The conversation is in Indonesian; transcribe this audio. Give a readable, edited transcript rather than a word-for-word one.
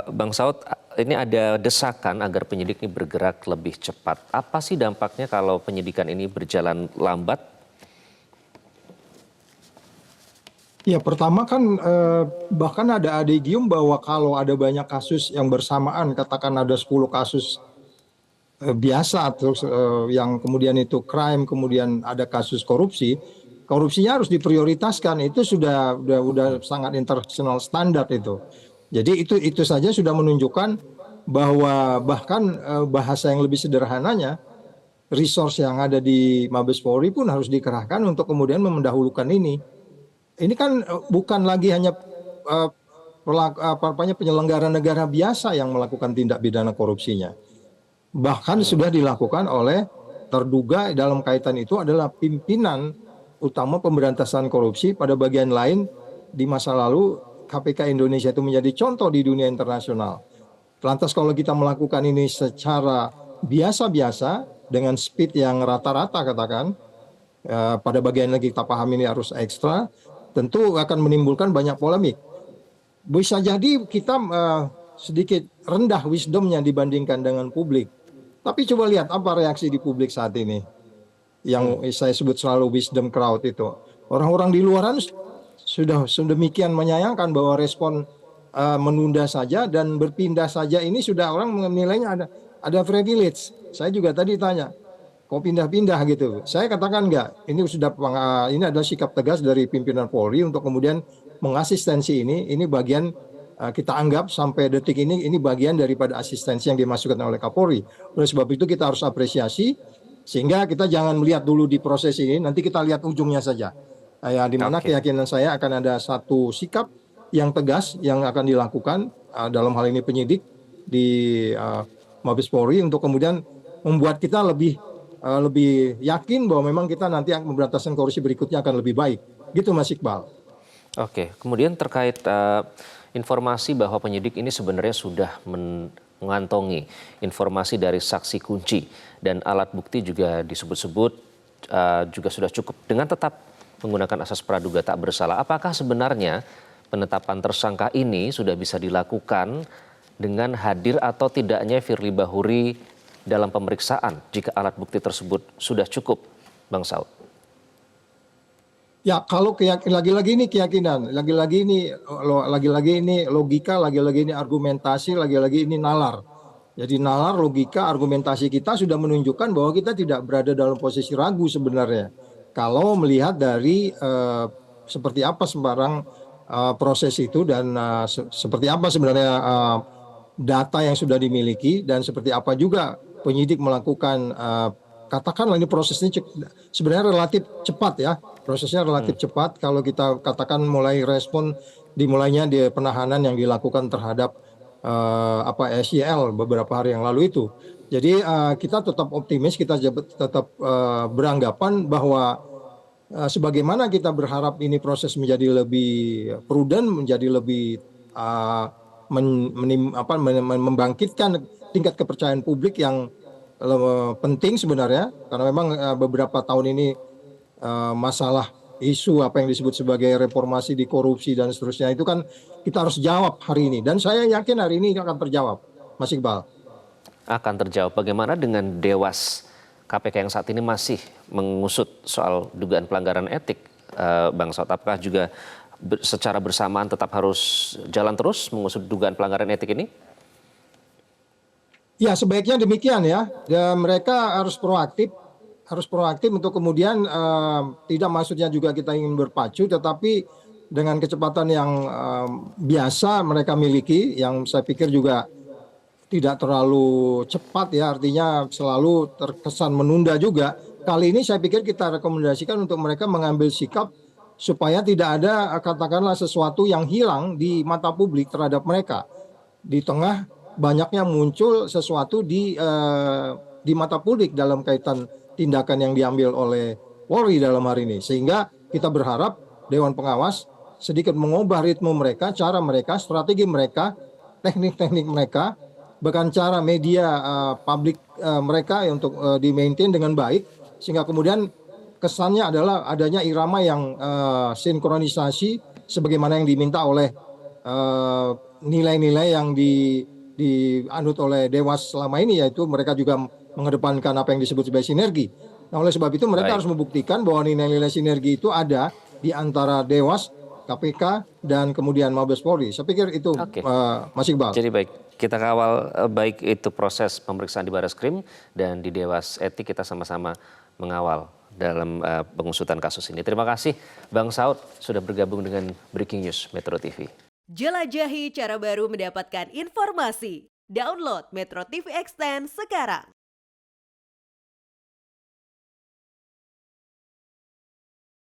Bang Saud, ini ada desakan agar penyidik ini bergerak lebih cepat. Apa sih dampaknya kalau penyidikan ini berjalan lambat? Ya, pertama kan bahkan ada adigium bahwa kalau ada banyak kasus yang bersamaan, katakan ada 10 kasus biasa terus yang kemudian itu crime, kemudian ada kasus korupsi, korupsinya harus diprioritaskan. Itu sudah sangat internasional standar itu. Jadi itu saja sudah menunjukkan bahwa bahkan bahasa yang lebih sederhananya, resource yang ada di Mabes Polri pun harus dikerahkan untuk kemudian mendahulukan ini. Ini kan bukan lagi hanya penyelenggara negara biasa yang melakukan tindak pidana korupsinya. Bahkan sudah dilakukan oleh terduga dalam kaitan itu adalah pimpinan utama pemberantasan korupsi. Pada bagian lain di masa lalu KPK Indonesia itu menjadi contoh di dunia internasional. Lantas kalau kita melakukan ini secara biasa-biasa dengan speed yang rata-rata katakan, pada bagian lagi kita paham ini harus ekstra, tentu akan menimbulkan banyak polemik. Bisa jadi kita sedikit rendah wisdomnya dibandingkan dengan publik. Tapi coba lihat apa reaksi di publik saat ini. Yang saya sebut selalu wisdom crowd itu. Orang-orang di luaran sudah sedemikian menyayangkan bahwa respon menunda saja dan berpindah saja ini sudah orang menilainya ada privilege. Saya juga tadi tanya, kok pindah-pindah gitu. Saya katakan enggak, ini adalah sikap tegas dari pimpinan Polri untuk kemudian mengasistensi ini bagian kita anggap sampai detik ini bagian daripada asistensi yang dimasukkan oleh Kapolri. Oleh sebab itu kita harus apresiasi sehingga kita jangan melihat dulu di proses ini, nanti kita lihat ujungnya saja. Di mana keyakinan saya akan ada satu sikap yang tegas yang akan dilakukan dalam hal ini penyidik di Mabes Polri untuk kemudian membuat kita lebih yakin bahwa memang kita nanti pemberantasan korupsi berikutnya akan lebih baik. Gitu Mas Iqbal. Oke, kemudian terkait informasi bahwa penyidik ini sebenarnya sudah mengantongi informasi dari saksi kunci dan alat bukti juga disebut-sebut juga sudah cukup dengan tetap menggunakan asas praduga tak bersalah. Apakah sebenarnya penetapan tersangka ini sudah bisa dilakukan dengan hadir atau tidaknya Firly Bahuri dalam pemeriksaan jika alat bukti tersebut sudah cukup, Bang Saud? Ya, kalau lagi-lagi ini keyakinan, lagi-lagi ini logika, lagi-lagi ini argumentasi, lagi-lagi ini nalar. Jadi nalar, logika, argumentasi kita sudah menunjukkan bahwa kita tidak berada dalam posisi ragu sebenarnya. Kalau melihat dari seperti apa sembarang proses itu dan seperti apa sebenarnya data yang sudah dimiliki dan seperti apa juga penyidik melakukan katakanlah ini prosesnya sebenarnya relatif cepat ya. Prosesnya relatif cepat kalau kita katakan mulai respon dimulainya di penahanan yang dilakukan terhadap SYL beberapa hari yang lalu itu. Jadi kita tetap optimis, kita tetap beranggapan bahwa sebagaimana kita berharap ini proses menjadi lebih prudent, menjadi lebih membangkitkan tingkat kepercayaan publik yang penting sebenarnya karena memang beberapa tahun ini masalah isu apa yang disebut sebagai reformasi di korupsi dan seterusnya itu kan kita harus jawab hari ini dan saya yakin hari ini akan terjawab, Mas Iqbal. Akan terjawab. Bagaimana dengan Dewas KPK yang saat ini masih mengusut soal dugaan pelanggaran etik, Bang Saud? Apakah juga secara bersamaan tetap harus jalan terus mengusut dugaan pelanggaran etik ini? Ya, sebaiknya demikian ya. Mereka harus proaktif untuk kemudian tidak maksudnya juga kita ingin berpacu, tetapi dengan kecepatan yang biasa mereka miliki, yang saya pikir juga tidak terlalu cepat ya, artinya selalu terkesan menunda juga. Kali ini saya pikir kita rekomendasikan untuk mereka mengambil sikap supaya tidak ada katakanlah sesuatu yang hilang di mata publik terhadap mereka. Di tengah banyaknya muncul sesuatu di mata publik dalam kaitan tindakan yang diambil oleh Polri dalam hari ini. Sehingga kita berharap Dewan Pengawas sedikit mengubah ritme mereka, cara mereka, strategi mereka, teknik-teknik mereka, bahkan cara media publik mereka untuk di-maintain dengan baik. Sehingga kemudian kesannya adalah adanya irama yang sinkronisasi sebagaimana yang diminta oleh nilai-nilai yang dianut oleh Dewas selama ini, yaitu mereka juga mengedepankan apa yang disebut sebagai sinergi. Nah, oleh sebab itu mereka Baik. harus membuktikan bahwa nilai-nilai sinergi itu ada di antara Dewas, KPK, dan kemudian Mabes Polri. Saya pikir itu Oke. Mas Iqbal. Jadi baik, kita kawal baik itu proses pemeriksaan di Barreskrim dan di Dewas Etik, kita sama-sama mengawal dalam pengusutan kasus ini. Terima kasih Bang Saud sudah bergabung dengan Breaking News Metro TV. Jelajahi cara baru mendapatkan informasi. Download Metro TV Extend sekarang.